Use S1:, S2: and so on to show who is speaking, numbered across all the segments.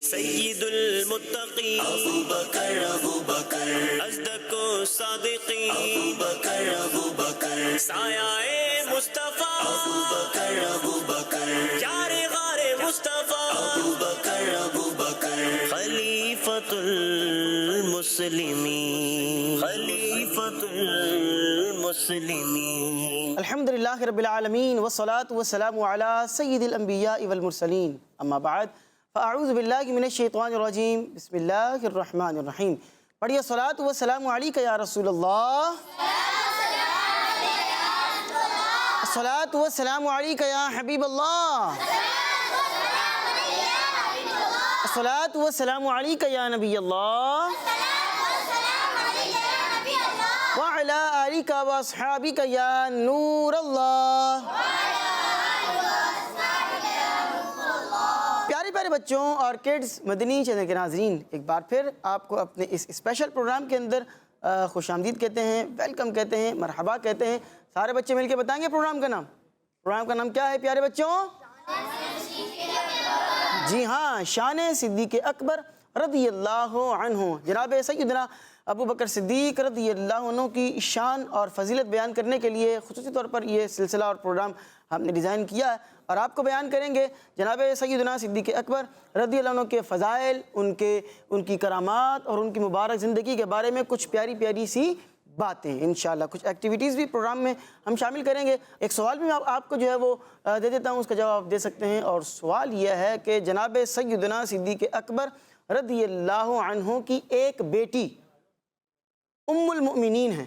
S1: سید المتقین ابو بکر اصدق و صادقین ابو بکر سایہ مصطفیٰ ابو بکر یار غار مصطفیٰ ابو بکر خلیفۃ المسلمین
S2: الحمدللہ رب العالمین والصلاة والسلام علی سید الانبیاء والمرسلین اما بعد فاعوذ باللہ من الشیطان الرجیم بسم اللہ الرحمن الرحیم. پڑھیے الصلاۃ والسلام علیک یا رسول اللہ، الصلاۃ والسلام علیک یا حبیب اللہ، الصلاۃ والسلام علیک یا نبی اللہ وعلی آلک واصحابک یا نور اللہ. پیارے پیارے بچوں اور کڈز مدنی چینل کے ناظرین، ایک بار پھر آپ کو اپنے اس اسپیشل پروگرام کے اندر خوش آمدید کہتے ہیں، ویلکم کہتے ہیں، مرحبا کہتے ہیں. سارے بچے مل کے بتائیں گے پروگرام کا نام. پروگرام کا نام کیا ہے پیارے بچوں؟ جی ہاں، شان صدیق اکبر رضی اللہ عنہ. جناب سیدنا ابو بکر صدیق رضی اللہ عنہ کی شان اور فضیلت بیان کرنے کے لیے خصوصی طور پر یہ سلسلہ اور پروگرام ہم نے ڈیزائن کیا ہے، اور آپ کو بیان کریں گے جناب سیدنا صدیق اکبر رضی اللہ عنہ کے فضائل، ان کی کرامات اور ان کی مبارک زندگی کے بارے میں کچھ پیاری پیاری سی باتیں. انشاءاللہ کچھ ایکٹیویٹیز بھی پروگرام میں ہم شامل کریں گے. ایک سوال بھی میں آپ کو جو ہے وہ دے دیتا ہوں، اس کا جواب دے سکتے ہیں. اور سوال یہ ہے کہ جناب سیدنا صدیق اکبر رضی اللہ عنہ کی ایک بیٹی ام المؤمنین ہیں،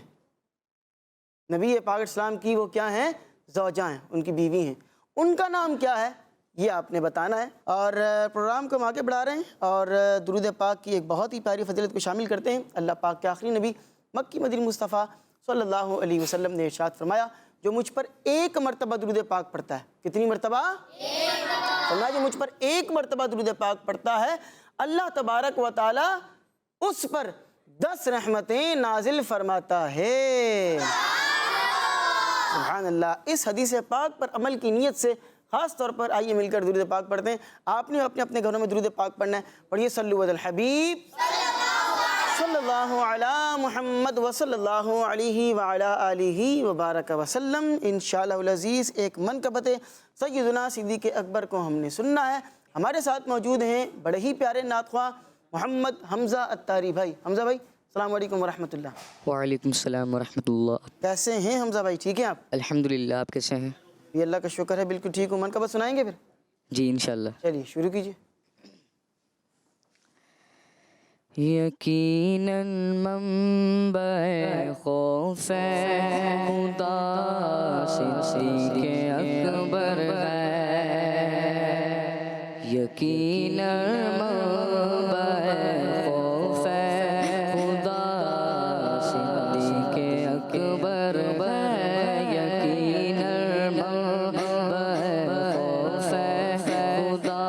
S2: نبی پاک اسلام کی وہ کیا ہیں؟ زوجہ ہیں، ان کی بیوی ہیں. ان کا نام کیا ہے یہ آپ نے بتانا ہے. اور پروگرام کو ہم آگے بڑھا رہے ہیں اور درود پاک کی ایک بہت ہی پیاری فضیلت کو شامل کرتے ہیں. اللہ پاک کے آخری نبی مکی مدنی مصطفیٰ صلی اللہ علیہ وسلم نے ارشاد فرمایا، جو مجھ پر ایک مرتبہ درود پاک پڑھتا ہے. کتنی مرتبہ؟ فرمایا جو مجھ پر ایک مرتبہ درود پاک پڑھتا ہے، اللہ تبارک و تعالی اس پر 10 رحمتیں نازل فرماتا ہے. سبحان اللہ. اس حدیث پاک پر عمل کی نیت سے خاص طور پر آئیے مل کر درود پاک پڑھتے ہیں. آپ نے اپنے اپنے گھروں میں درود پاک پڑھنا ہے. پڑھیے صلو علی الحبیب صلی اللہ علی محمد وصلی اللہ علیہ وعلی آلہ وبارک وسلم. انشاءاللہ العزیز ایک منقبت سیدنا صدیق اکبر کو ہم نے سننا ہے. ہمارے ساتھ موجود ہیں بڑے ہی پیارے نعت خواہ محمد حمزہ اتاری بھائی. حمزہ بھائی السلام علیکم ورحمۃ اللہ.
S3: وعلیکم السلام ورحمۃ اللہ.
S2: کیسے ہیں حمزہ بھائی؟ ٹھیک ہیں آپ؟
S3: الحمدللہ. آپ کیسے ہیں؟
S2: یہ اللہ کا شکر ہے، بالکل ٹھیک ہوں. منقبت سنائیں گے پھر؟
S3: جی انشاءاللہ.
S2: چلیے شروع کیجیے.
S3: یقیناً منبع خوف خدا صدیق اکبر ہے، یقیناً منبع خوف خدا صدیق اکبر ہے، یقیناً منبع خوف خدا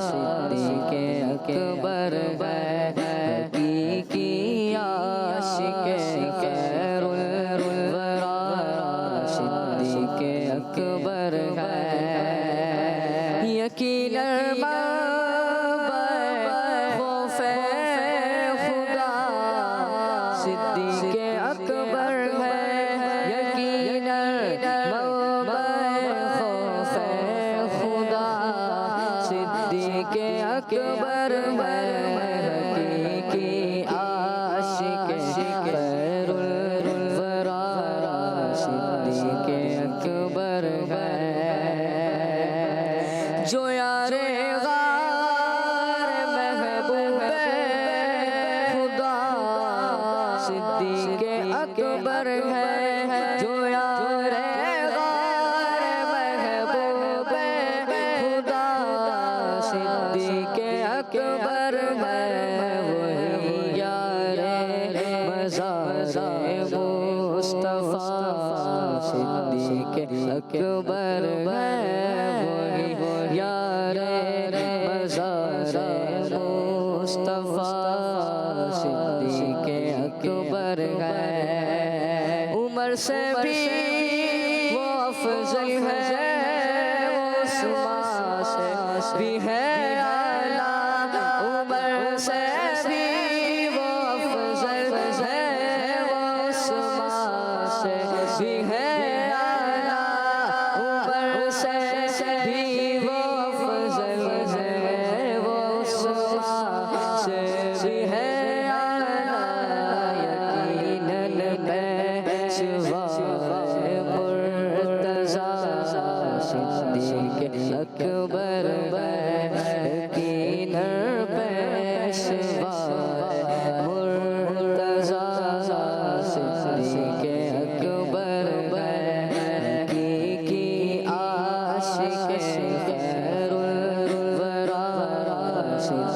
S3: صدیق اکبر ہے، حقیقی عاشق خیر الورا صدیق اکبر ہے، یقیناً منبع خوف خدا صدیق اکبر ہے، یقیناً منبع خوف خدا صدیق اکبر ہے، حقیقی عاشق خیر الورا صدیق اکبر ہے، جو یار غار محبوب خدا صدیق اکبر ہے، جو یار غار محبوب خدا صدیق اکبر ہے، وہی یار مزار مصطفیٰ صدیق اکبر ہے، وہی یار مزار مصطفیٰ صدیق اکبر ہے، عمر سے بھی وہ افضل ہے، وہ عثمان سے بھی ہے اعلیٰ،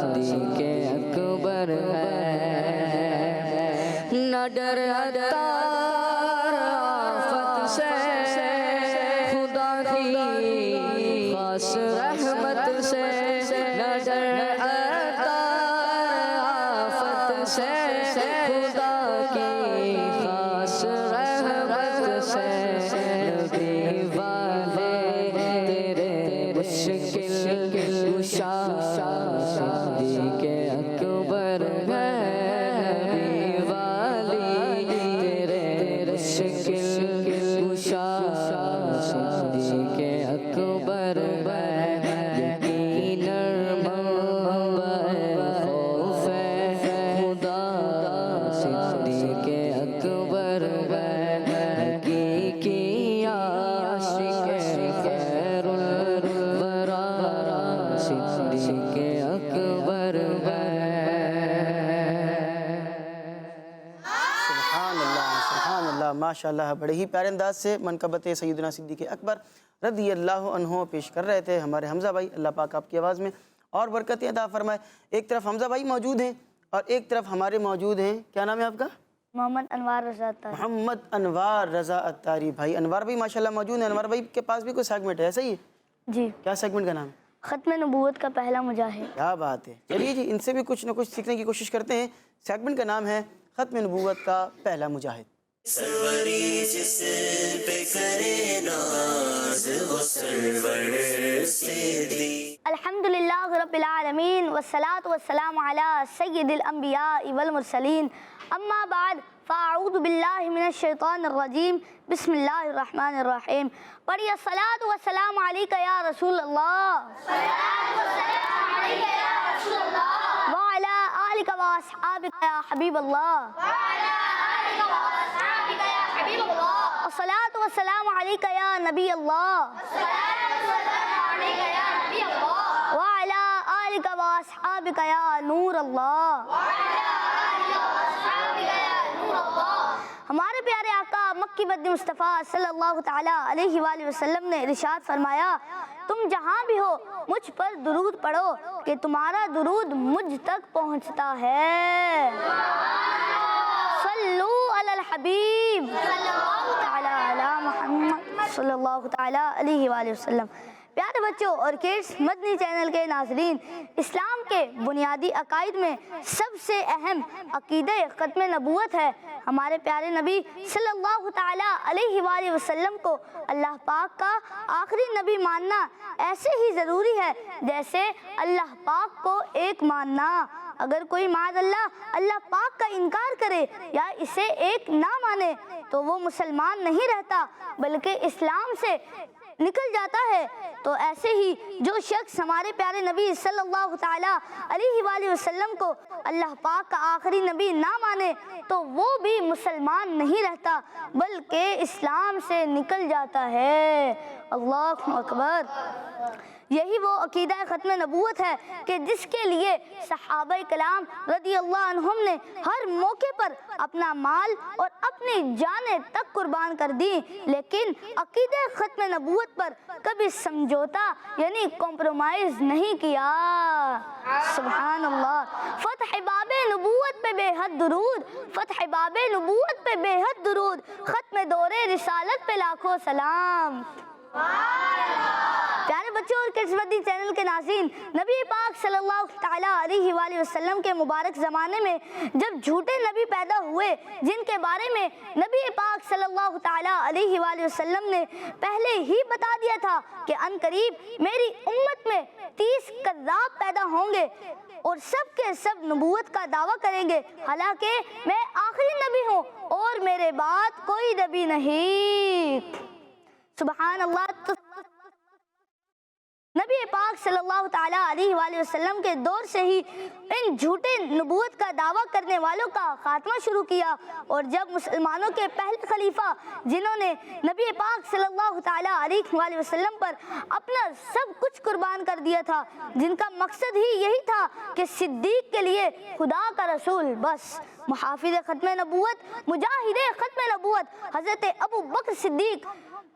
S3: صدیق اکبر ہے، نہ ڈر عطار آفت سے، خدا کی خاص رحمت سے، نہ ڈر عطار آفت سے، خدا کی خاص رحمت سے، نبی والے تیرے مشکل کشا صدیق اکبر ہے، نبی والی تیرے مشکل کشا صدیق اکبر ہے، یقیناً منبع خوف خدا صدیق اکبر ہے، حقیقی عاشق خیر الورا صدیق اکبر ہے۔
S2: سبحان اللہ، ماشاء اللہ، بڑے ہی پیارے انداز سے منقبت سیدنا صدیق اکبر رضی اللہ عنہ پیش کر رہے تھے ہمارے حمزہ بھائی۔ اللہ پاک آپ کی آواز میں اور برکتیں عطا فرمائے۔ ایک طرف حمزہ بھائی موجود ہیں اور ایک طرف ہمارے موجود ہیں، کیا نام ہے آپ کا؟
S4: محمد انوار رضا عطاری۔
S2: محمد انوار رضا عطاری بھائی۔ انوار بھائی ماشاءاللہ موجود ہیں۔ انوار بھائی کے پاس بھی کوئی سیگمنٹ ہے، صحیح ہے؟
S4: جی،
S2: کیا سیگمنٹ کا نام ہے؟
S4: ختم نبوت کا پہلا مجاہد۔
S2: کیا بات ہے، چلیے جی ان سے بھی کچھ نہ کچھ سیکھنے کی کوشش کرتے ہیں۔ سیگمنٹ کا نام ہے ختم نبوت کا پہلا مجاہد۔
S1: سروری جس پہ کرے ناز وہ سرور سے دی۔
S4: الحمدللہ رب العالمین والصلاة والسلام علی سید الانبیاء والمرسلین، اما بعد فاعوذ باللہ من الشیطان الرجیم، بسم اللہ الرحمن الرحیم۔ پڑھیے الصلاة والسلام علیکہ یا رسول اللہ، وعلی آلکہ واصحابکہ یا حبیب اللہ، الصلاة والسلام علیکہ یا نبی اللہ، وعلی آلکہ واصحابکہ یا نور اللہ۔ ہمارے پیارے آقا مکی مدنی مصطفیٰ صلی اللہ تعالیٰ علیہ وآلہ وسلم نے ارشاد فرمایا، تم جہاں بھی ہو مجھ پر درود پڑھو کہ تمہارا درود مجھ تک پہنچتا ہے۔ صلو علی الحبیب تعالیٰ علی محمد صلی اللہ تعالیٰ علیہ وآلہ وسلم۔ پیارے بچوں اور کڈس مدنی چینل کے ناظرین، اسلام کے بنیادی عقائد میں سب سے اہم عقیدہ ختم نبوت ہے۔ ہمارے پیارے نبی صلی اللہ تعالیٰ علیہ وآلہ وسلم کو اللہ پاک کا آخری نبی ماننا ایسے ہی ضروری ہے جیسے اللہ پاک کو ایک ماننا۔ اگر کوئی معاذ اللہ پاک کا انکار کرے یا اسے ایک نہ مانے تو وہ مسلمان نہیں رہتا بلکہ اسلام سے نکل جاتا ہے۔ تو ایسے ہی جو شخص ہمارے پیارے نبی صلی اللہ تعالیٰ علیہ وآلہ وسلم کو اللہ پاک کا آخری نبی نہ مانے تو وہ بھی مسلمان نہیں رہتا بلکہ اسلام سے نکل جاتا ہے۔ اللہ اکبر۔ یہی وہ عقیدہ ختم نبوت ہے کہ جس کے لیے صحابہ کرام رضی اللہ عنہم نے ہر موقع پر اپنا مال اور اپنی جانیں تک قربان کر دی، لیکن عقیدہ ختم نبوت پر کبھی سمجھوتا یعنی کمپرومائز نہیں کیا۔ سبحان اللہ۔ فتح باب نبوت پہ بے حد درود، فتح باب نبوت پہ بے حد درود، ختم دور رسالت پہ لاکھوں سلام۔ پیارے بچوں اور کڈس مدنی چینل کے ناظرین، نبی پاک صلی اللہ تعالیٰ علیہ وآلہ وسلم کے مبارک زمانے میں جب جھوٹے نبی پیدا ہوئے جن کے بارے میں نبی پاک صلی اللہ تعالیٰ علیہ وآلہ وسلم نے پہلے ہی بتا دیا تھا کہ ان قریب میری امت میں 30 کذاب پیدا ہوں گے اور سب کے سب نبوت کا دعویٰ کریں گے، حالانکہ میں آخری نبی ہوں اور میرے بعد کوئی نبی نہیں۔ سبحان اللہ۔ نبی پاک صلی اللہ تعالیٰ علیہ وآلہ وسلم کے دور سے ہی ان جھوٹے نبوت کا دعویٰ کرنے والوں کا خاتمہ شروع کیا، اور جب مسلمانوں کے پہلے خلیفہ جنہوں نے نبی پاک صلی اللہ تعالیٰ علیہ وآلہ وسلم پر اپنا سب کچھ قربان کر دیا تھا، جن کا مقصد ہی یہی تھا کہ صدیق کے لیے خدا کا رسول بس، محافظ ختم نبوت، مجاہد ختم نبوت حضرت ابو بکر صدیق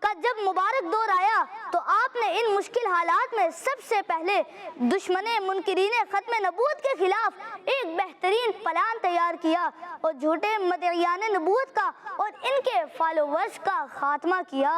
S4: کا جب مبارک دور آیا تو آپ نے ان مشکل حالات میں سب سے پہلے دشمن منکرین ختم نبوت کے خلاف ایک بہترین پلان تیار کیا اور جھوٹے مدعیان نبوت کا اور ان کے فالوورز کا خاتمہ کیا۔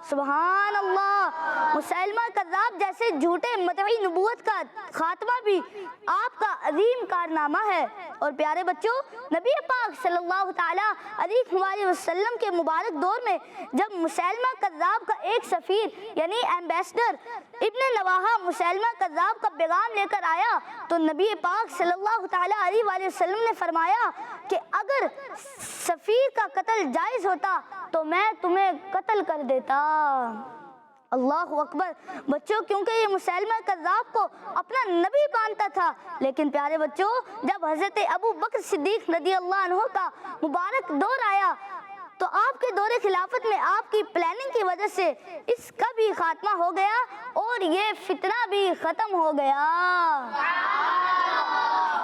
S4: سبحان اللہ، مسیلمہ کذاب جیسے جھوٹے مدعی نبوت کا خاتمہ بھی آپ کا عظیم کارنامہ ہے۔ اور پیارے بچوں، نبی پاک صلی اللہ تعالیٰ علیہ وسلم کے مبارک دور میں جب مسیلمہ کذاب کا ایک سفیر یعنی ایمبیسڈر ابن نواحہ مسیلمہ کذاب کا پیغام لے کر آیا تو نبی پاک صلی اللہ تعالیٰ علیہ وسلم نے فرمایا کہ اگر سفیر کا قتل جائز ہوتا تو میں تمہیں قتل کر دیتا۔ اللہ اکبر بچوں، کیونکہ یہ مسیلمہ کذاب کو اپنا نبی مانتا تھا، لیکن پیارے بچوں جب حضرت ابو بکر صدیق رضی اللہ عنہ کا مبارک دور آیا تو آپ کے دور خلافت میں آپ کی پلاننگ کی وجہ سے اس کا بھی خاتمہ ہو گیا اور یہ فتنہ بھی ختم ہو گیا۔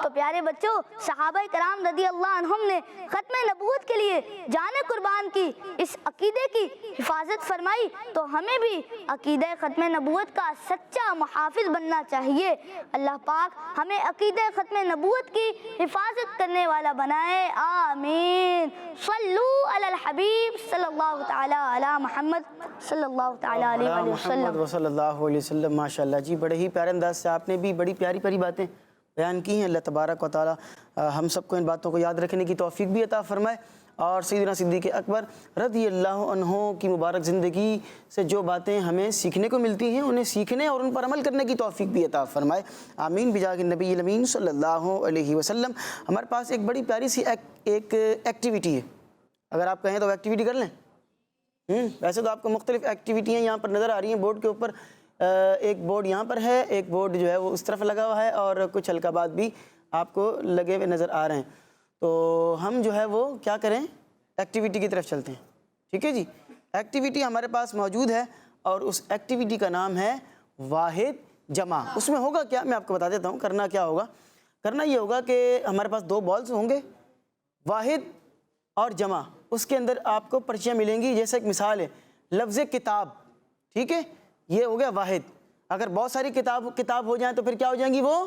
S4: تو پیارے بچوں، صحابہ کرام رضی اللہ عنہم نے ختم نبوت کے لیے جان قربان کی، اس عقیدے کی حفاظت فرمائی، تو ہمیں بھی عقیدہ ختم نبوت کا سچا محافظ بننا چاہیے۔ اللہ پاک ہمیں عقیدہ ختم نبوت کی حفاظت کرنے والا بنائے، آمین۔ صلو علی الحبیب صلی اللہ تعالی علی محمد صلی اللہ تعالی علیہ وسلم۔
S2: محمد صلی اللہ علیہ وسلم۔ ماشاءاللہ جی، بڑے ہی پیارے انداز سے آپ نے بھی بڑی پیاری پیاری باتیں بیان کی ہیں۔ اللہ تبارک و تعالی ہم سب کو ان باتوں کو یاد رکھنے کی توفیق بھی عطا فرمائے، اور سیدنا صدیق اکبر رضی اللہ عنہ کی مبارک زندگی سے جو باتیں ہمیں سیکھنے کو ملتی ہیں انہیں سیکھنے اور ان پر عمل کرنے کی توفیق بھی عطا فرمائے، آمین بجاہ النبی الامین صلی اللہ علیہ وسلم۔ ہمارے پاس ایک بڑی پیاری سی ایک ایکٹیویٹی ہے، اگر آپ کہیں تو ایکٹیویٹی کر لیں۔ ویسے تو آپ کو مختلف ایکٹیویٹیاں یہاں پر نظر آ رہی ہیں بورڈ کے اوپر، ایک بورڈ یہاں پر ہے، ایک بورڈ جو ہے وہ اس طرف لگا ہوا ہے، اور کچھ حلقہ بھی آپ کو لگے ہوئے نظر آ رہے ہیں۔ تو ہم جو ہے وہ کیا کریں، ایکٹیویٹی کی طرف چلتے ہیں، ٹھیک ہے جی۔ ایکٹیویٹی ہمارے پاس موجود ہے اور اس ایکٹیویٹی کا نام ہے واحد جمع۔ اس میں ہوگا کیا، میں آپ کو بتا دیتا ہوں۔ کرنا کیا ہوگا، کرنا یہ ہوگا کہ ہمارے پاس دو بالز ہوں گے، واحد اور جمع، اس کے اندر آپ کو پرچیاں ملیں گی۔ جیسے ایک مثال ہے لفظ کتاب، ٹھیک ہے، یہ ہو گیا واحد۔ اگر بہت ساری کتاب ہو جائیں تو پھر کیا ہو جائیں گی وہ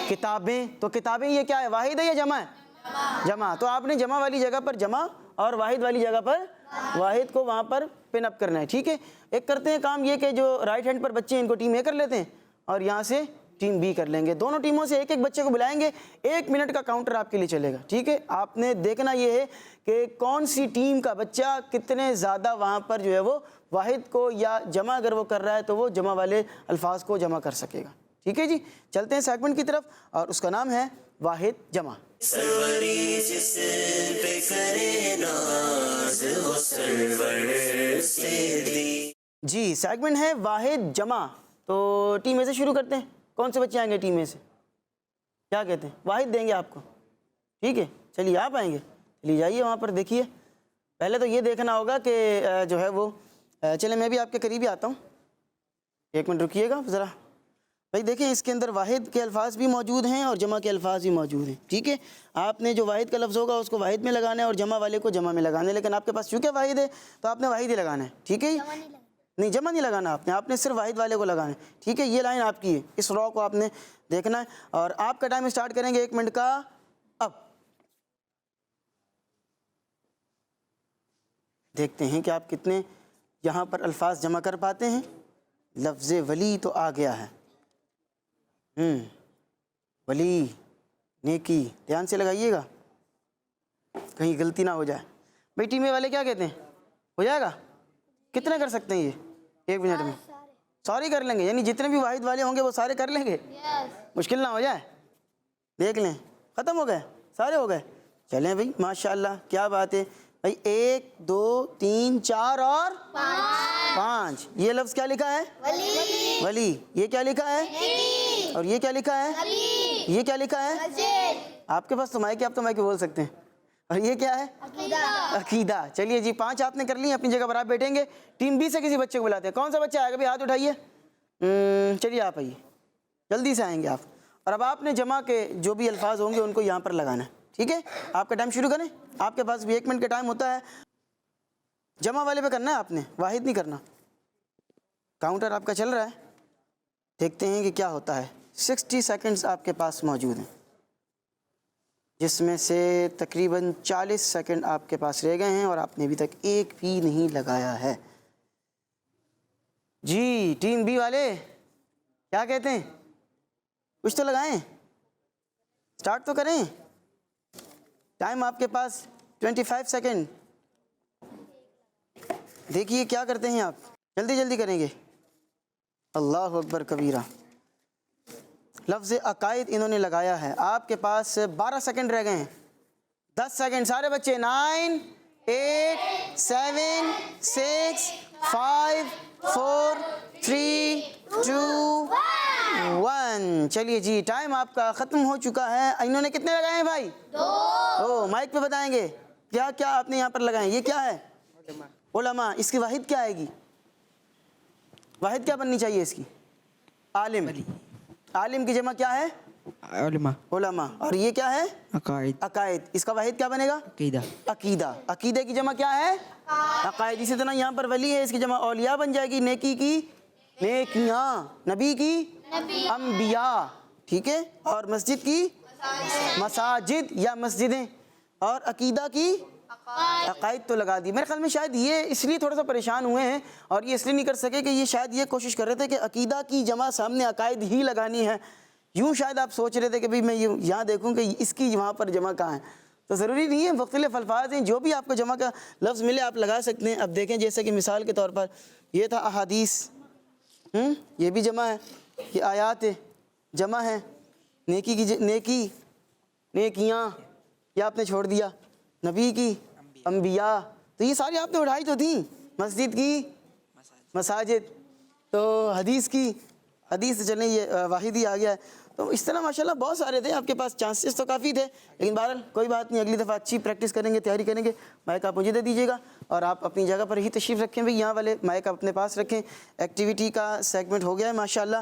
S2: کتابیں۔ تو کتابیں یہ کیا ہے، واحد ہے یا جمع ہے؟ جمع۔ تو آپ نے جمع والی جگہ پر جمع اور واحد والی جگہ پر واحد کو وہاں پر پن اپ کرنا ہے، ٹھیک ہے۔ ایک کرتے ہیں کام یہ کہ جو رائٹ ہینڈ پر بچے ہیں ان کو ٹیم اے کر لیتے ہیں اور یہاں سے ٹیم بی کر لیں گے۔ دونوں ٹیموں سے ایک ایک بچے کو بلائیں گے، 1 منٹ کا کاؤنٹر آپ کے لیے چلے گا، ٹھیک ہے۔ آپ نے دیکھنا یہ ہے کہ کون سی ٹیم کا بچہ کتنے زیادہ وہاں پر جو ہے وہ واحد کو یا جمع اگر وہ کر رہا ہے تو وہ جمع والے الفاظ کو جمع کر سکے گا، ٹھیک ہے جی۔ چلتے ہیں سیگمنٹ کی طرف اور اس کا نام ہے واحد جمع۔
S1: سروری جس پہ کرے ناز وہ سرور سے دی۔
S2: جی، سیگمنٹ ہے واحد جمع۔ تو ٹیم اے سے شروع کرتے ہیں، کون سے بچے آئیں گے ٹیم اے سے، کیا کہتے ہیں؟ واحد دیں گے آپ کو، ٹھیک ہے۔ چلیے آپ آئیں گے، چلیے جائیے وہاں پر دیکھیے۔ پہلے تو یہ دیکھنا ہوگا کہ جو ہے وہ چلیں میں بھی آپ کے قریب ہی آتا ہوں، 1 منٹ رکیے گا ذرا۔ بھائی دیکھیں اس کے اندر واحد کے الفاظ بھی موجود ہیں اور جمع کے الفاظ بھی موجود ہیں، ٹھیک ہے۔ آپ نے جو واحد کا لفظ ہوگا اس کو واحد میں لگانا ہے اور جمع والے کو جمع میں لگانا ہے، لیکن آپ کے پاس چونکہ واحد ہے تو آپ نے واحد ہی لگانا ہے، ٹھیک ہے۔ نہیں، جمع نہیں لگانا آپ نے صرف واحد والے کو لگانا ہے، ٹھیک ہے۔ یہ لائن آپ کی ہے، اس رو کو آپ نے دیکھنا ہے اور آپ کا ٹائم اسٹارٹ کریں گے 1 منٹ کا اب۔ دیکھتے ہیں کہ آپ کتنے یہاں پر الفاظ جمع کر پاتے ہیں۔ لفظ ولی تو آ گیا ہے، ولی نیکی، دھیان سے لگائیے گا کہیں غلطی نہ ہو جائے۔ بھائی ٹیم اے والے کیا کہتے ہیں، ہو جائے گا؟ کتنے کر سکتے ہیں یہ 1 منٹ میں؟ سارے کر لیں گے، یعنی جتنے بھی واحد والے ہوں گے وہ سارے کر لیں گے؟ مشکل نہ ہو جائے؟ دیکھ لیں، ختم ہو گئے، سارے ہو گئے۔ چلیں بھائی ماشاءاللہ، کیا بات ہے بھائی۔ 1 2 3 4 اور 5۔ یہ لفظ کیا لکھا ہے؟ ولی۔ یہ کیا لکھا ہے؟ اور یہ کیا لکھا ہے؟ یہ کیا لکھا ہے؟ آپ کے پاس تو مائک ہے، آپ تو مائک بول سکتے ہیں۔ اور یہ کیا ہے؟ عقیدہ۔ چلیے جی 5 آپ نے کر لی، اپنی جگہ پر آپ بیٹھیں گے۔ ٹیم بی سے کسی بچے کو بلاتے ہیں، کون سا بچہ آئے گا بھائی، ہاتھ اٹھائیے۔ چلیے آپ آئیے، جلدی سے آئیں گے آپ۔ اور اب آپ نے جمع کے جو بھی الفاظ ہوں گے ان کو یہاں پر لگانا ہے، ٹھیک ہے۔ آپ کا ٹائم شروع کریں، آپ کے پاس بھی 1 منٹ کا ٹائم ہوتا ہے۔ جمع والے پہ کرنا ہے آپ نے، واحد نہیں کرنا. کاؤنٹر آپ کا چل رہا ہے، دیکھتے ہیں کہ کیا ہوتا ہے. 60 سیکنڈز آپ کے پاس موجود ہیں، جس میں سے تقریباً 40 سیکنڈ آپ کے پاس رہ گئے ہیں اور آپ نے ابھی تک ایک بھی نہیں لگایا ہے. جی ٹیم بی والے کیا کہتے ہیں؟ کچھ تو لگائیں، سٹارٹ تو کریں. ٹائم آپ کے پاس 25 سیکنڈ. دیکھیے کیا کرتے ہیں آپ، جلدی جلدی کریں گے. اللہ اکبر کبیرہ. لفظ عقائد انہوں نے لگایا ہے. آپ کے پاس 12 سیکنڈ رہ گئے ہیں. 10 سیکنڈ سارے بچے. 9 8 7 6 5 4 3 2 1. چلیے جی ٹائم آپ کا ختم ہو چکا ہے. انہوں نے کتنے لگائے ہیں بھائی؟ 2. مائک پہ بتائیں گے کیا کیا آپ نے یہاں پر لگائے ہیں. یہ کیا ہے؟ علماء. اس کی واحد کیا آئے گی؟ واحد کیا بننی چاہیے اس کی؟ عالم. عالم کی جمع کیا ہے؟
S3: علماء.
S2: علماء. اور یہ کیا ہے؟
S3: عقائد.
S2: عقائد. اس کا واحد کیا بنے گا؟
S3: عقیدہ.
S2: عقیدہ. عقیدے کی جمع کیا ہے؟ عقائد. اسی طرح یہاں پر ولی ہے، اس کی جمع اولیاء بن جائے گی. نیکی کی نیکیاں، نبی کی انبیاء، ٹھیک ہے. اور مسجد کی مساجد یا مسجدیں. اور عقیدہ کی عقائد تو لگا دی. میرے خیال میں شاید یہ اس لیے تھوڑا سا پریشان ہوئے ہیں اور یہ اس لیے نہیں کر سکے کہ یہ شاید یہ کوشش کر رہے تھے کہ عقیدہ کی جمع سامنے عقائد ہی لگانی ہے. یوں شاید آپ سوچ رہے تھے کہ بھئی میں یہاں دیکھوں کہ اس کی وہاں پر جمع کہاں ہے. تو ضروری نہیں ہے، مختلف الفاظ ہیں، جو بھی آپ کو جمع کا لفظ ملے آپ لگا سکتے ہیں. اب دیکھیں جیسے کہ مثال کے طور پر یہ تھا احادیث، یہ بھی جمع ہے. یہ آیات جمع ہے. نیکی کی نیکی نیکیاں یہ آپ نے چھوڑ دیا. نبی کی انبیاء تو یہ ساری آپ نے اڑائی تو تھیں. مسجد کی مساجد. تو حدیث کی حدیث چلیں یہ واحد ہی آ گیا ہے. تو اس طرح ماشاءاللہ بہت سارے تھے آپ کے پاس، چانسز تو کافی تھے. لیکن بہرحال کوئی بات نہیں، اگلی دفعہ اچھی پریکٹس کریں گے، تیاری کریں گے. مائک آپ مجھے دے دیجیے گا اور آپ اپنی جگہ پر ہی تشریف رکھیں. بھئی یہاں والے مائک آپ اپنے پاس رکھیں. ایکٹیویٹی کا سیگمنٹ ہو گیا ہے ماشاءاللہ.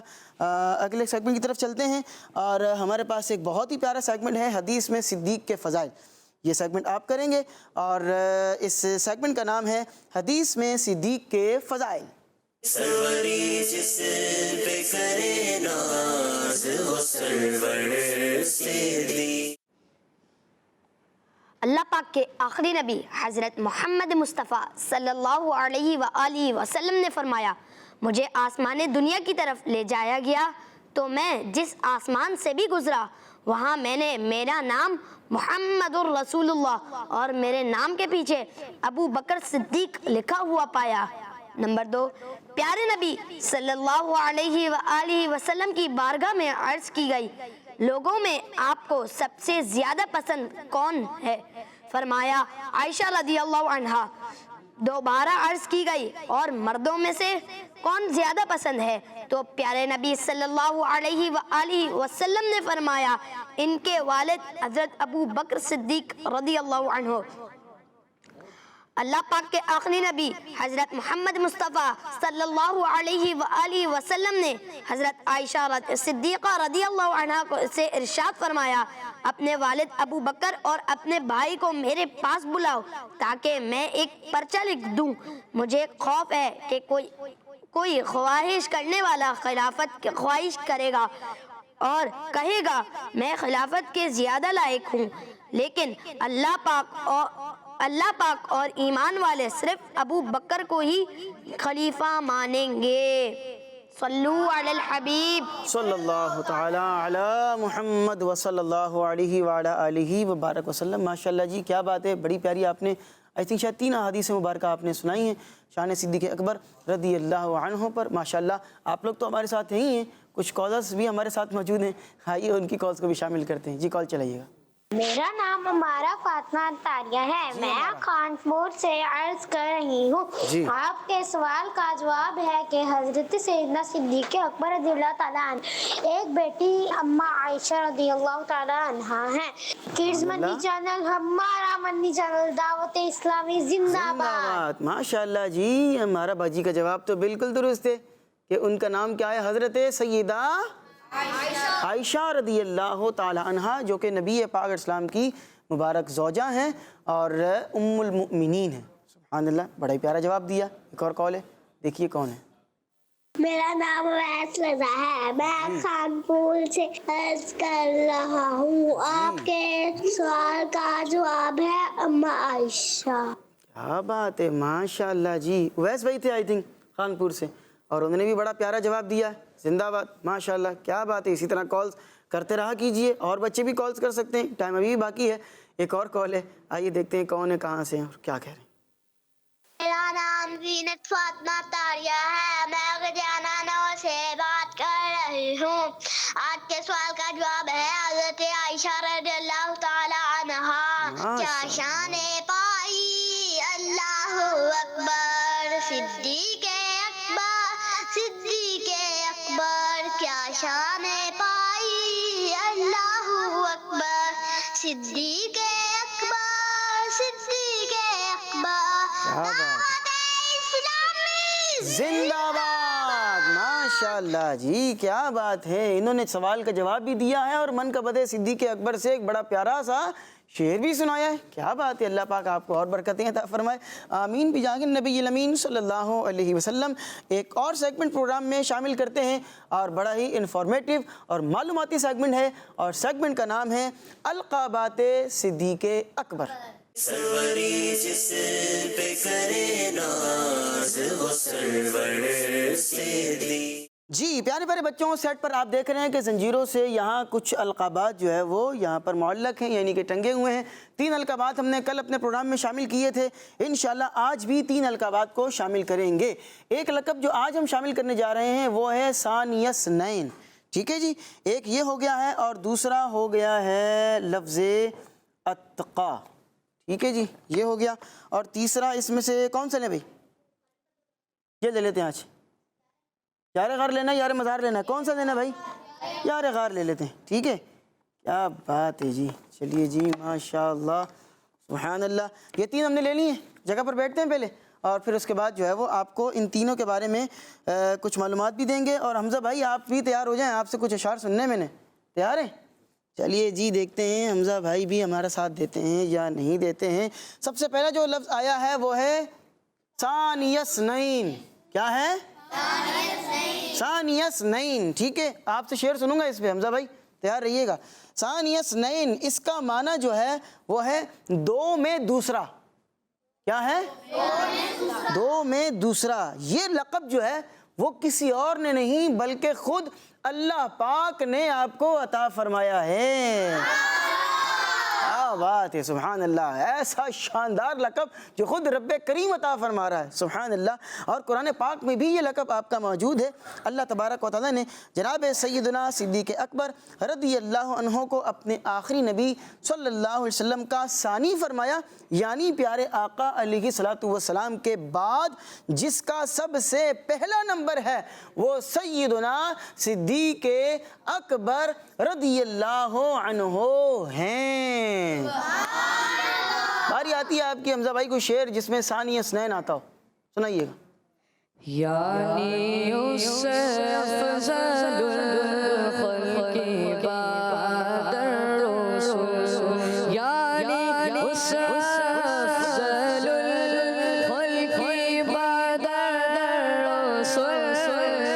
S2: اگلے سیگمنٹ کی طرف چلتے ہیں اور ہمارے پاس ایک بہت ہی پیارا سیگمنٹ ہے، حدیث میں صدیق کے فضائل. یہ سیگمنٹ آپ کریں گے اور اس سیگمنٹ کا نام ہے حدیث میں صدیق کے فضائل.
S1: سروری جس پہ کرے ناز وہ سرور صدیق.
S4: اللہ پاک کے آخری نبی حضرت محمد مصطفیٰ صلی اللہ علیہ وآلہ وسلم نے فرمایا، مجھے آسمان دنیا کی طرف لے جایا گیا تو میں جس آسمان سے بھی گزرا وہاں میں نے میرا نام محمد الرسول اللہ اور میرے نام کے پیچھے ابو بکر صدیق لکھا ہوا پایا. نمبر 2، پیارے نبی صلی اللہ علیہ وآلہ وسلم کی بارگاہ میں عرض کی گئی، لوگوں میں آپ کو سب سے زیادہ پسند کون ہے؟ فرمایا عائشہ رضی اللہ عنہا. دوبارہ عرض کی گئی اور مردوں میں سے کون زیادہ پسند ہے؟ تو پیارے نبی صلی اللہ علیہ وآلہ وسلم نے فرمایا ان کے والد حضرت ابو بکر صدیق رضی اللہ عنہ. اللہ پاک کے آخری نبی حضرت محمد مصطفیٰ صلی اللہ علیہ وآلہ وسلم نے حضرت عائشہ صدیقہ رضی اللہ عنہ سے ارشاد فرمایا، اپنے والد ابو بکر اور اپنے بھائی کو میرے پاس بلاؤ تاکہ میں ایک پرچہ لکھ دوں. مجھے خوف ہے کہ کوئی خواہش کرنے والا خلافت کی خواہش کرے گا اور کہے گا میں خلافت کے زیادہ لائق ہوں، لیکن اللہ پاک اور ایمان والے صرف ابو بکر کو ہی خلیفہ مانیں گے. صلو علی الحبیب
S2: صلی اللہ تعالی علی محمد وصلی اللہ علیہ وعلی آلہ وبارک وسلم. ماشاءاللہ جی کیا بات ہے، بڑی پیاری آپ نے آئی تھنک شاید 3 احادیث مبارکہ آپ نے سنائی ہیں شان صدیق اکبر رضی اللہ عنہ پر. ماشاءاللہ آپ لوگ تو ہمارے ساتھ ہی ہیں، کچھ کالرز بھی ہمارے ساتھ موجود ہیں، آئیے ان کی کالز کو بھی شامل کرتے ہیں. جی کال چلائیے گا.
S5: میرا نام ہمارا فاطمہ تاریہ ہے. میں کانپور سے عرض کر رہی ہوں. آپ کے سوال کا جواب ہے کہ حضرت سیدنا صدیق اکبر رضی اللہ تعالیٰ عنہ ایک بیٹی اماں عائشہ رضی اللہ تعالیٰ عنہ ہیں. کڈز منی چینل ہمارا منی چینل دعوت اسلامی زندہ باد.
S2: ماشاءاللہ جی ہمارا باجی کا جواب تو بالکل درست ہے کہ ان کا نام کیا ہے، حضرت سیدہ عائشہ رضی اللہ تعالی عنہ، جو کہ نبی پاک اسلام کی مبارک زوجہ ہیں اور ام المؤمنین ہیں. سبحان اللہ، بڑا ہی پیارا جواب دیا۔ ایک اور کال ہے، دیکھیے کون ہے۔
S5: میرا نام اویس رضا ہے، میں خانپور سے عرض کر رہا ہوں، آپ کے سوال کا جواب ہے اما عائشہ۔
S2: کیا بات ہے، ماشاء اللہ جی، اویس بھائی تھے آئی تھنک خانپور سے، اور انہوں نے بھی بڑا پیارا جواب دیا۔ زندہ باد، ماشاء اللہ، کیا بات ہے۔ اسی طرح کالز کرتے رہا کیجئے، اور بچے بھی کالز کر سکتے ہیں، ٹائم ابھی بھی باقی ہے۔ ایک اور کال ہے، آئیے دیکھتے ہیں کون ہے، کہاں سے ہیں اور کیا کہہ رہے ہیں۔
S5: میرا نام زینت فاطمہ طاریہ ہے، میں غجانہ نو سے بات کر رہی ہوں۔ آج کے سوال کا جواب ہے حضرت عائشہ رضی اللہ تعالی عنہا۔ کیا شان پائی اللہ اکبر، صدیق اکبر، صدیق اکبر، کیا شان پائی اللہ اکبر، صدیق اکبر، صدیق اکبر۔
S2: کیا بات، زندہ باد، ماشاء اللہ جی، کیا بات ہے۔ انہوں نے سوال کا جواب بھی دیا ہے اور من کا بدے صدیق اکبر سے ایک بڑا پیارا سا شعر بھی سنایا ہے۔ کیا بات ہے، اللہ پاک آپ کو اور برکتیں عطا فرمائے، آمین بجاہ النبی الامین صلی اللہ علیہ وسلم۔ ایک اور سیگمنٹ پروگرام میں شامل کرتے ہیں، اور بڑا ہی انفارمیٹیو اور معلوماتی سیگمنٹ ہے، اور سیگمنٹ کا نام ہے القابات صدیق اکبر۔
S1: سروری جس پہ کرے ناز وہ سرور صدیق۔
S2: جی پیارے پیارے بچوں، سیٹ پر آپ دیکھ رہے ہیں کہ زنجیروں سے یہاں کچھ القابات جو ہے وہ یہاں پر معلق ہیں، یعنی کہ ٹنگے ہوئے ہیں۔ 3 القابات ہم نے کل اپنے پروگرام میں شامل کیے تھے، انشاءاللہ آج بھی 3 القابات کو شامل کریں گے۔ ایک لقب جو آج ہم شامل کرنے جا رہے ہیں وہ ہے ثانی اثنین، ٹھیک ہے جی، ایک یہ ہو گیا ہے، اور دوسرا ہو گیا ہے لفظ اتقا، ٹھیک ہے جی، یہ ہو گیا۔ اور تیسرا اس میں سے کون سا لیں بھائی؟ یہ لے لیتے ہیں آج، یار غار لینا ہے، یار مزار لینا ہے، کون سا لینا ہے بھائی؟ یار غار لے لیتے ہیں، ٹھیک ہے۔ کیا بات ہے جی، چلیے جی، ماشاءاللہ، سبحان اللہ۔ یہ 3 ہم نے لے لی ہیں، جگہ پر بیٹھتے ہیں پہلے، اور پھر اس کے بعد جو ہے وہ آپ کو ان تینوں کے بارے میں کچھ معلومات بھی دیں گے۔ اور حمزہ بھائی آپ بھی تیار ہو جائیں، آپ سے کچھ اشعار سننے میں نے، تیار ہیں؟ چلیے جی دیکھتے ہیں حمزہ بھائی بھی ہمارا ساتھ دیتے ہیں یا نہیں دیتے ہیں۔ سب سے پہلا جو لفظ آیا ہے وہ ہے ثانی اثنین۔ کیا ہے؟ ثانی اثنین، ٹھیک ہے، آپ سے شعر سنوں گا اس پہ، حمزہ بھائی تیار رہیے گا۔ ثانی اثنین، اس کا معنی جو ہے وہ ہے 2 میں دوسرا۔ کیا ہے؟ 2 میں دوسرا۔ یہ لقب جو ہے وہ کسی اور نے نہیں بلکہ خود اللہ پاک نے آپ کو عطا فرمایا ہے۔ کیا بات ہے، سبحان اللہ، ایسا شاندار لقب جو خود رب کریم عطا فرما رہا ہے، سبحان اللہ۔ اور قرآن پاک میں بھی یہ لقب آپ کا موجود ہے۔ اللہ تبارک و تعالیٰ نے جناب سیدنا صدیق اکبر رضی اللہ عنہ کو اپنے آخری نبی صلی اللہ علیہ وسلم کا ثانی فرمایا، یعنی پیارے آقا علیہ الصلوۃ والسلام کے بعد جس کا سب سے پہلا نمبر ہے وہ سیدنا صدیق اکبر رضی اللہ عنہ ہیں۔ باری آتی ہے آپ کی حمزہ بھائی کو شعر جس میں ثانی اثنین آتا ہو، سنائیے گا۔
S3: یعنی اس سے افضل الخلق بعد الرسل، یعنی اس سے افضل الخلق بعد الرسل،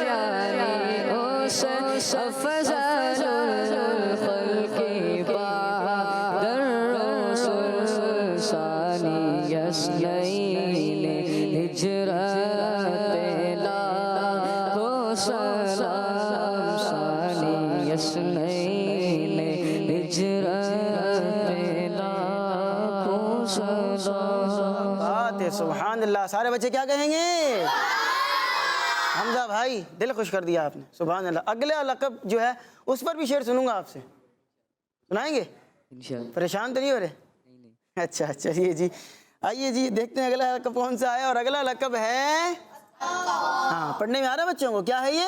S3: یعنی اس سے افضل الخلق بعد الرسل، ثانی اثنین ہجرت لاکھوں سلام، ثانی اثنین ہجرت لاکھوں سلام۔
S2: بات ہے، سبحان اللہ۔ سارے بچے کیا کہیں گے؟ حمزہ بھائی دل خوش کر دیا آپ نے، سبحان اللہ۔ اگلا لقب جو ہے اس پر بھی شعر سنوں گا آپ سے، سنائیں گے؟ پریشان تو نہیں ہو رہے؟ اچھا چلیے جی، آئیے جی دیکھتے ہیں اگلا لقب کون سا ہے۔ اور اگلا لقب ہے، ہاں پڑھنے میں آ رہا بچوں کو، کیا ہے یہ؟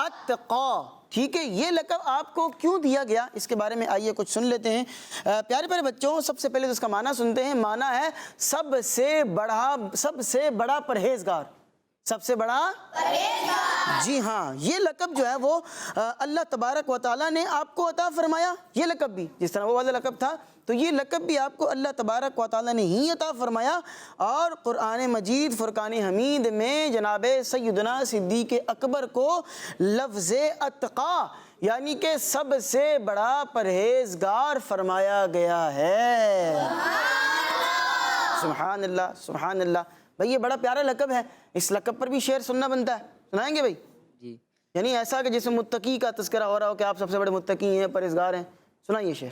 S2: اتقا، ٹھیک ہے۔ یہ لقب آپ کو کیوں دیا گیا اس کے بارے میں آئیے کچھ سن لیتے ہیں۔ پیارے پیارے بچوں، سب سے پہلے تو اس کا معنی سنتے ہیں۔ معنی ہے سب سے بڑا پرہیزگار، سب سے بڑا جی ہاں، یہ لقب جو ہے وہ اللہ تبارک و تعالیٰ نے آپ کو عطا فرمایا. یہ لقب بھی جس طرح وہ والا لقب تھا تو یہ لقب بھی آپ کو اللہ تبارک و تعالیٰ نے ہی عطا فرمایا. اور قرآن مجید فرقان حمید میں جناب سیدنا صدیق اکبر کو لفظ اتقا یعنی کہ سب سے بڑا پرہیزگار فرمایا گیا ہے. سبحان اللہ سبحان اللہ. بھائی یہ بڑا پیارا لقب ہے، اس لقب پر بھی شعر سننا بنتا ہے. سنائیں گے بھائی؟
S6: جی.
S2: یعنی ایسا کہ جس میں متقی کا تذکرہ ہو رہا ہو کہ آپ سب سے بڑے متقی ہیں، پرہیزگار ہیں. سنائیے شعر.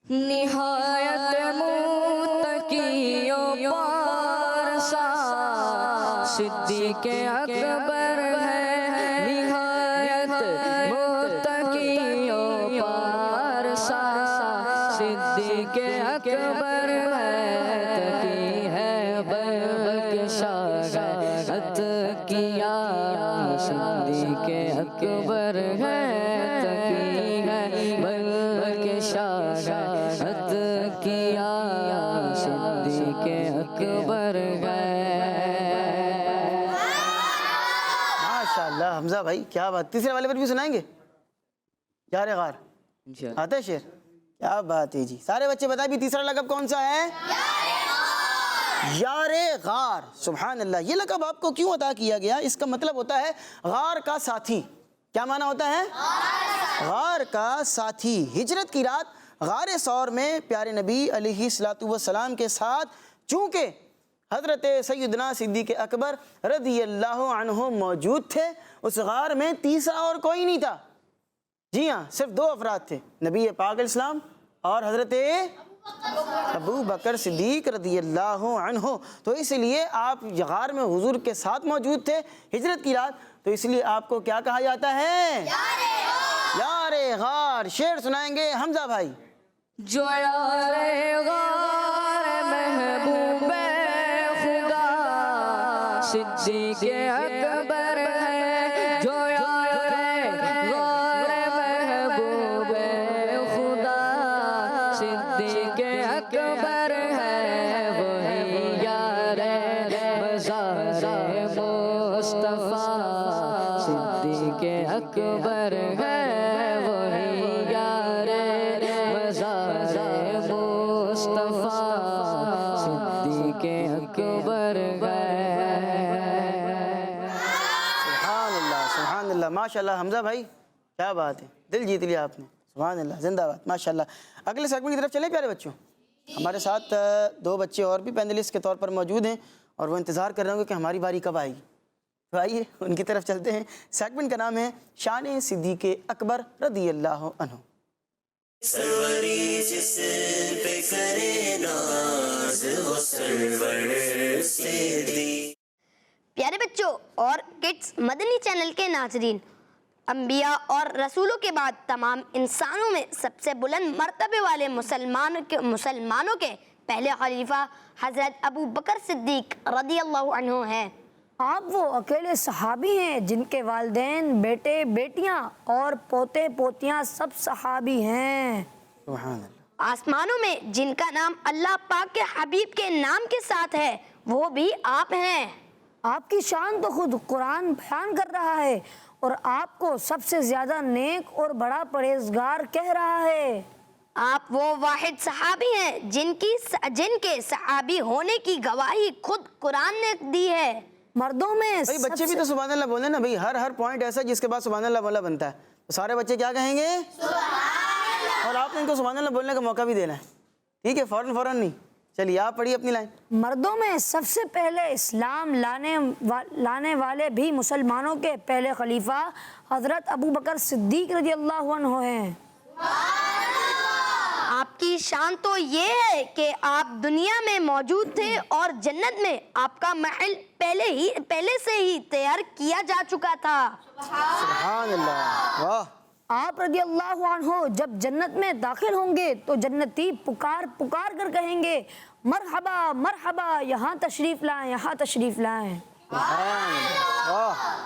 S3: نہایت متقیوں پارسا صدیق اکبر ہے، نہایت متقیوں پارسا صدیق اکبر ہے، تقی ہے بخشایت کیا صدیق اکبر ہے، تقی ہے بخشایت کیا صدیق اکبر ہے.
S2: ماشاءاللہ حمزہ بھائی کیا بات. تیسرے والے پر بھی سنائیں گے؟ یار غار آتا ہے شعر؟ کیا بات ہے جی. سارے بچے بتائیں بھی تیسرا لقب کون سا ہے؟ یار غار. سبحان اللہ. یہ لقب آپ کو کیوں عطا کیا گیا؟ اس کا مطلب ہوتا ہے غار کا ساتھی. کیا معنی ہوتا ہے؟ غار کا ساتھی. ہجرت کی رات غار ثور میں پیارے نبی علیہ السلام کے ساتھ چونکہ حضرت سیدنا صدیق اکبر رضی اللہ عنہ موجود تھے، اس غار میں تیسرا اور کوئی نہیں تھا. جی ہاں، صرف دو افراد تھے، نبی پاک علیہ السلام اور حضرت ابو بکر صدیق رضی اللہ عنہ. تو اس لیے آپ غار میں حضور کے ساتھ موجود تھے ہجرت کی رات، تو اس لیے آپ کو کیا کہا جاتا ہے؟ یار غار. شعر سنائیں گے حمزہ بھائی.
S3: جو یار غار محبوب خدا صدیق اکبر ہے، جو یار غار محبوب خدا صدیق اکبر ہے، وہی یار مزار مصطفیٰ صدیق اکبر ہے، وہی یار مزار مصطفیٰ صدیق اکبر ہے.
S2: سبحان اللہ سبحان اللہ. ماشاءاللہ حمزہ بھائی کیا بات ہے، دل جیت لیا آپ نے. سبحان اللہ، زندہ باد. ماشاءاللہ. اگلے سیگمنٹ کی طرف چلیں پیارے بچوں. ہمارے ساتھ دو بچے اور بھی پینلسٹ کے طور پر موجود ہیں اور وہ انتظار کر رہے ہوں گے کہ ہماری باری کب آئے گی. تو آئیے ان کی طرف چلتے ہیں. سیگمنٹ کا نام ہے شان صدیق اکبر رضی اللہ عنہ.
S1: سروری جس پہ کرے ناز وہ سرور صدیق.
S4: پیارے بچوں اور کڈس مدنی چینل کے ناظرین، انبیاء اور رسولوں کے بعد تمام انسانوں میں سب سے بلند مرتبے والے مسلمانوں کے پہلے خلیفہ حضرت ابو بکر صدیق رضی اللہ عنہ ہیں.
S7: آپ وہ اکیلے صحابی ہیں جن کے والدین، بیٹے، بیٹیاں اور پوتے پوتیاں سب صحابی ہیں.
S2: سبحان اللہ.
S4: آسمانوں میں جن کا نام اللہ پاک کے حبیب کے نام کے ساتھ ہے وہ بھی آپ ہیں.
S7: آپ کی شان تو خود قرآن بیان کر رہا ہے اور آپ کو سب سے زیادہ نیک اور بڑا پرہیزگار کہہ رہا ہے.
S4: آپ وہ واحد صحابی ہیں جن کے صحابی ہونے کی گواہی خود قرآن نے دی ہے.
S7: مردوں میں
S2: بھائی بچے بھی تو سبحان اللہ بولیں نا بھائی. ہر پوائنٹ ایسا جس کے بعد سبحان اللہ بولا بنتا ہے. تو سارے بچے کیا کہیں گے؟ اور آپ نے ان کو سبحان اللہ بولنے کا موقع بھی دینا ہے. ٹھیک ہے، فوراً نہیں. چلیے آپ پڑھیے اپنی لائن.
S7: مردوں میں سب سے پہلے اسلام لانے والے بھی مسلمانوں کے پہلے خلیفہ حضرت ابو بکر صدیق رضی اللہ عنہ ہیں.
S4: آپ کی شان تو یہ ہے کہ آپ دنیا میں موجود تھے اور جنت میں آپ کا محل پہلے سے ہی تیار کیا جا چکا تھا.
S2: سبحان اللہ. واہ.
S7: آپ رضی اللہ عنہ جب جنت میں داخل ہوں گے تو جنتی پکار کر کہیں گے مرحبا مرحبا، یہاں تشریف لائیں، یہاں تشریف لائیں.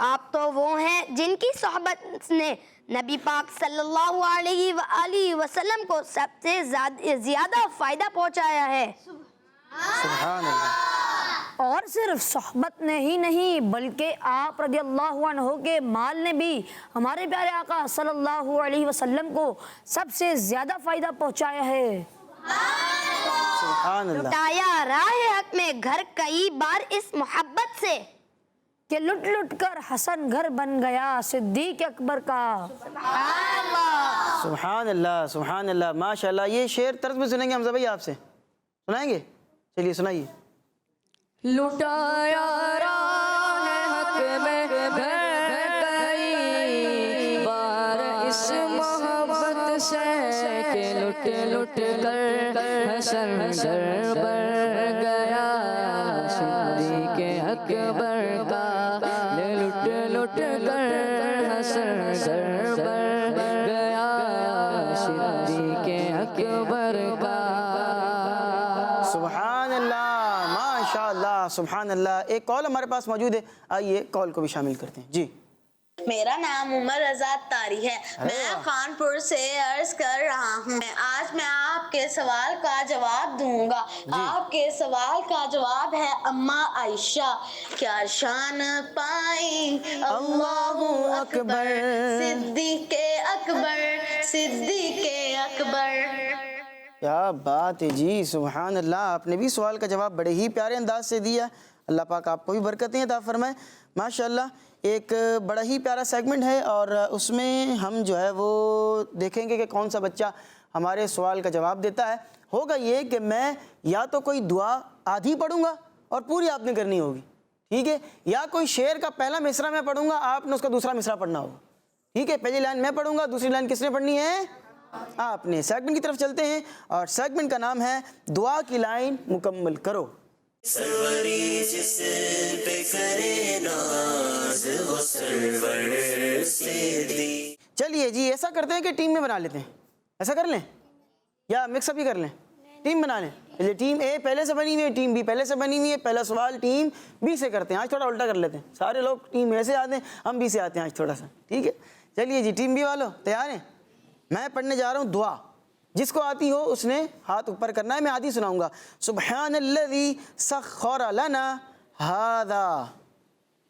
S4: آپ تو وہ ہیں جن کی صحبت نے نبی پاک صلی اللہ علیہ وآلہ وسلم کو سب سے زیادہ فائدہ پہنچایا ہے.
S2: سبحان اللہ.
S7: اور صرف صحبت نے ہی نہیں بلکہ آپ رضی اللہ عنہ کے مال نے بھی ہمارے پیارے آقا صلی اللہ علیہ وسلم کو سب سے زیادہ فائدہ پہنچایا ہے۔
S2: سبحان اللہ۔
S4: لٹایا راہ حق میں گھر کئی بار اس محبت سے
S7: کہ لٹ لٹ کر حسن گھر بن گیا صدیق اکبر کا۔
S2: سبحان اللہ سبحان اللہ، ماشاء اللہ۔ یہ شعر طرز میں سنیں گے حمزہ بھائی آپ سے، سنائیں گے؟ چلیے سنائیے۔
S3: لٹایا راہ حق میں گھر کئی بار اس محبت سے کہ لٹ لٹ کر حسن گھر بن گیا صدیق اکبر کا، لٹ لٹ کر حسن گھر بن گیا صدیق اکبر کا۔
S2: سبحان اللہ ماشاء اللہ سبحان اللہ۔ ایک کال ہمارے پاس موجود ہے، آئیے کال کو بھی شامل کرتے ہیں۔ جی
S6: میرا نام عمر رضا تاری ہے، میں خانپور سے عرض کر رہا ہوں۔ آج میں آپ کے سوال کا جواب دوں گا۔ آپ کے سوال کا جواب ہے اماں عائشہ کیا شان پائی اللہ اکبر صدیق اکبر صدیق اکبر۔
S2: کیا بات ہے جی، سبحان اللہ۔ آپ نے بھی سوال کا جواب بڑے ہی پیارے انداز سے دیا، اللہ پاک آپ کو بھی برکتیں عطا فرمائے ماشاء اللہ۔ ایک بڑا ہی پیارا سیگمنٹ ہے اور اس میں ہم جو ہے وہ دیکھیں گے کہ کون سا بچہ ہمارے سوال کا جواب دیتا ہے۔ ہوگا یہ کہ میں یا تو کوئی دعا آدھی پڑھوں گا اور پوری آپ نے کرنی ہوگی، ٹھیک ہے، یا کوئی شعر کا پہلا مصرع میں پڑھوں گا، آپ نے اس کا دوسرا مصرع پڑھنا ہوگا، ٹھیک ہے۔ پہلی لائن میں پڑھوں گا، دوسری لائن کس نے پڑھنی ہے؟ آپ نے۔ سیگمنٹ کی طرف چلتے ہیں اور سیگمنٹ کا نام ہے دعا کی لائن مکمل کرو۔
S1: سروری جس پہ کرے ناز وہ سرور صدیق۔
S2: چلیے جی ایسا کرتے ہیں کہ ٹیم میں بنا لیتے ہیں، ایسا کر لیں یا مکس اپ ہی کر لیں؟ ٹیم بنا لیں۔ چلیے ٹیم اے پہلے سے بنی ہوئی ہے، ٹیم بی پہلے سے بنی ہوئی ہے، پہلا سوال ٹیم بی سے کرتے ہیں۔ آج تھوڑا الٹا کر لیتے ہیں، سارے لوگ ٹیم اے سے آتے ہیں، ہم بی سے آتے ہیں آج تھوڑا سا، ٹھیک ہے۔ چلیے جی ٹیم بی والوں تیار ہیں؟ میں پڑھنے جا رہا ہوں دعا، جس کو آتی ہو اس نے ہاتھ اوپر کرنا ہے، میں آدھی سناؤں گا۔ سبحان الذی سخر لنا ھذا،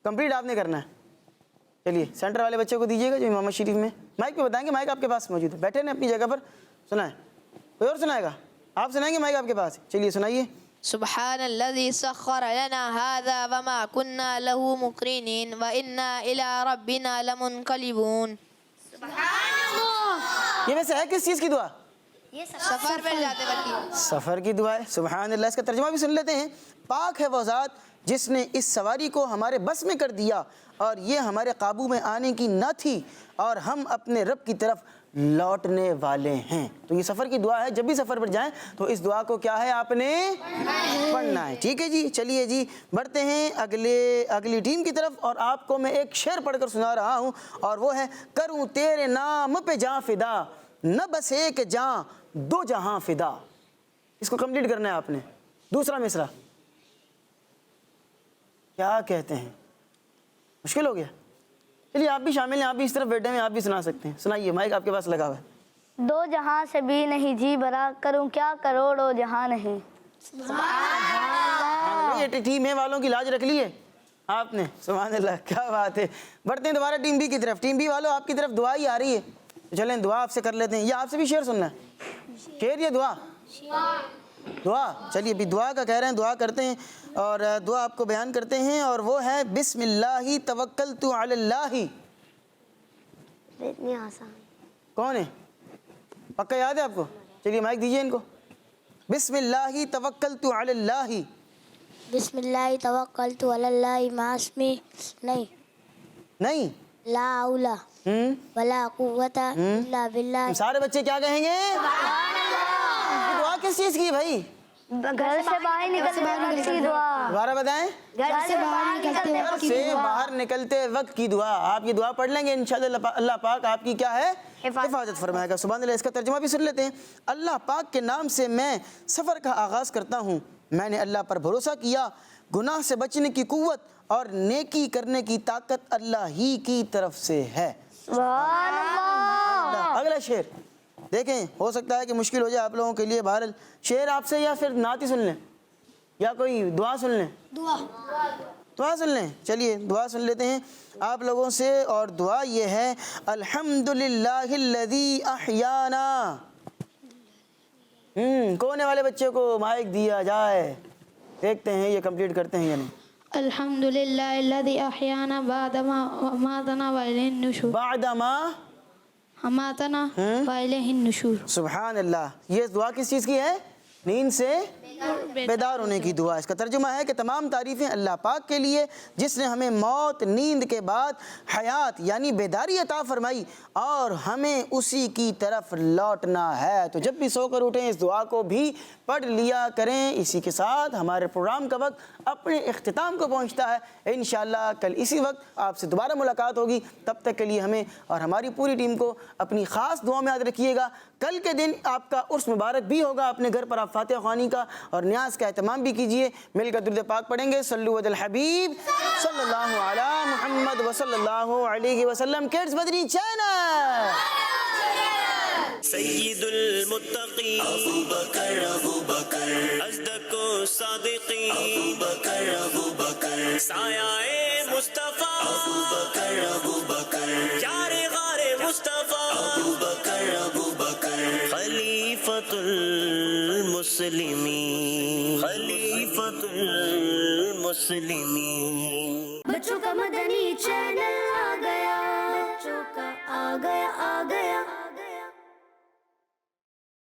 S2: کمپلیٹ آپ نے کرنا ہے۔ چلیے سینٹر والے بچے کو دیجیے گا جو امام شریف میں، مائک پہ بتائیں گے، مائک آپ کے پاس موجود ہے، بیٹھے نا اپنی جگہ پر، سنائیں۔ کوئی اور سنائے گا؟ آپ سنائیں گے، مائک آپ کے پاس، چلیے سنائیے۔
S8: سبحان الذي سخر لنا هذا وما كنا له مقرنين وإنا إلى ربنا لمنقلبون۔
S2: یہ ویسے ہے کس چیز کی دعا؟
S8: سفر میں جاتے وقت
S2: سفر کی دعا ہے، سبحان اللہ۔ اس کا ترجمہ بھی سن لیتے ہیں۔ پاک ہے وہ ذات جس نے اس سواری کو ہمارے بس میں کر دیا اور یہ ہمارے قابو میں آنے کی نہ تھی اور ہم اپنے رب کی طرف لوٹنے والے ہیں۔ تو یہ سفر کی دعا ہے، جب بھی سفر پر جائیں تو اس دعا کو کیا ہے آپ نے پڑھنا ہے، ٹھیک ہے جی۔ چلیے جی بڑھتے ہیں اگلی ٹیم کی طرف اور آپ کو میں ایک شعر پڑھ کر سنا رہا ہوں اور وہ ہے کروں تیرے نام پہ جاں فدا نہ بس ایک جاں دو جہاں فدا۔ اس کو کمپلیٹ کرنا ہے آپ نے، دوسرا مصرع۔ کیا کہتے ہیں، مشکل ہو گیا؟ چلیے آپ بھی شامل ہیں، آپ بھی اس طرف بیٹھے ہیں، آپ بھی سنا سکتے ہیں، سنائیے، مائک آپ کے پاس لگا ہوا ہے۔
S4: دو جہاں سے بھی نہیں جی بھرا کروں کیا کروڑوں جہاں نہیں۔
S2: یہ ٹیم اے والوں کی لاج رکھ لی ہے آپ نے، سبحان اللہ، کیا بات ہے۔ بڑھتے ہیں دوبارہ ٹیم بی کی طرف۔ ٹیم بی والوں آپ کی طرف دعا ہی آ رہی ہے، چلیں دعا آپ سے کر لیتے ہیں، یا آپ سے بھی شعر سننا ہے؟ شعر یا دعا؟ دعا۔ چلیے ابھی دعا کا کہہ رہے ہیں، دعا کرتے ہیں اور دعا آپ کو بیان کرتے ہیں اور وہ ہے بسم اللہ توکلت علی اللہ۔
S5: اتنی آسان
S2: کون ہے، پکا یاد ہے آپ کو؟ چلیے مائک دیجیے ان کو۔ بسم اللہ توکلت علی اللہ۔
S5: بسم اللہ توکلت علی اللہ معصمی نہیں لا حول ولا قوت الا باللہ۔
S2: سارے بچے کیا کہیں گے؟ یہ دعا کس چیز کی بھائی؟
S4: گھر سے باہر نکلتے وقت کی دعا۔
S2: دوبارہ بتائیں۔
S4: گھر سے باہر نکلتے
S2: گھر سے باہر نکلتے وقت کی دعا۔ آپ یہ دعا پڑھ لیں گے انشاءاللہ اللہ پاک آپ کی کیا ہے؟ حفاظت فرمائے گا، سبحان اللہ۔ اس کا ترجمہ بھی سن لیتے ہیں۔ اللہ پاک کے نام سے میں سفر کا آغاز کرتا ہوں، میں نے اللہ پر بھروسہ کیا، گناہ سے بچنے کی قوت اور نیکی کرنے کی طاقت اللہ ہی کی طرف سے ہے۔
S4: سبحان اللہ۔
S2: اگلا شعر دیکھیں، ہو سکتا ہے کہ مشکل ہو جائے آپ لوگوں کے لیے، بہرحال شعر آپ سے یا پھر نعت ہی سن لیں؟ یا کوئی دعا سن لیں؟ دعا سن لیں، چلیے دعا سن لیتے ہیں آپ لوگوں سے، اور دعا یہ ہے الحمدللہ الذی احیانا۔ کونے والے بچے کو مائک دیا جائے، دیکھتے ہیں یہ کمپلیٹ کرتے ہیں یا نہیں۔
S9: الحمد للہ الذی احیانا بعد ما اماتنا والیہ النشور،
S2: بعد ما
S9: اماتنا والیہ النشور۔
S2: سبحان اللہ، یہ دعا کس چیز کی ہے؟ نیند سے بیدار ہونے کی دعا۔ اس کا ترجمہ ہے کہ تمام تعریفیں اللہ پاک کے لیے جس نے ہمیں موت، نیند کے بعد حیات یعنی بیداری عطا فرمائی، اور ہمیں اسی کی طرف لوٹنا ہے۔ تو جب بھی سو کر اٹھیں اس دعا کو بھی پڑھ لیا کریں۔ اسی کے ساتھ ہمارے پروگرام کا وقت اپنے اختتام کو پہنچتا ہے۔ انشاءاللہ کل اسی وقت آپ سے دوبارہ ملاقات ہوگی، تب تک کے لیے ہمیں اور ہماری پوری ٹیم کو اپنی خاص دعا میں یاد رکھیے گا۔ کل کے دن آپ کا عرس مبارک بھی ہوگا، اپنے گھر پر آپ فاتحہ خوانی کا اور نیاز کا اہتمام بھی کیجئے۔ مل کر درود پاک پڑھیں گے، صلو علی الحبیب صلی اللہ علی محمد وصلی اللہ علیہ وسلم۔ کڈز مدنی چینل،
S1: سید المتقین ابو بکر اصدق الصادقین ابو بکر سایہ مصطفیٰ ابو بکر یار غار مصطفیٰ ابو بکر خلیفۃ المسلمین۔
S4: بچوں کا مدنی چینل آ گیا، بچوں کا آ گیا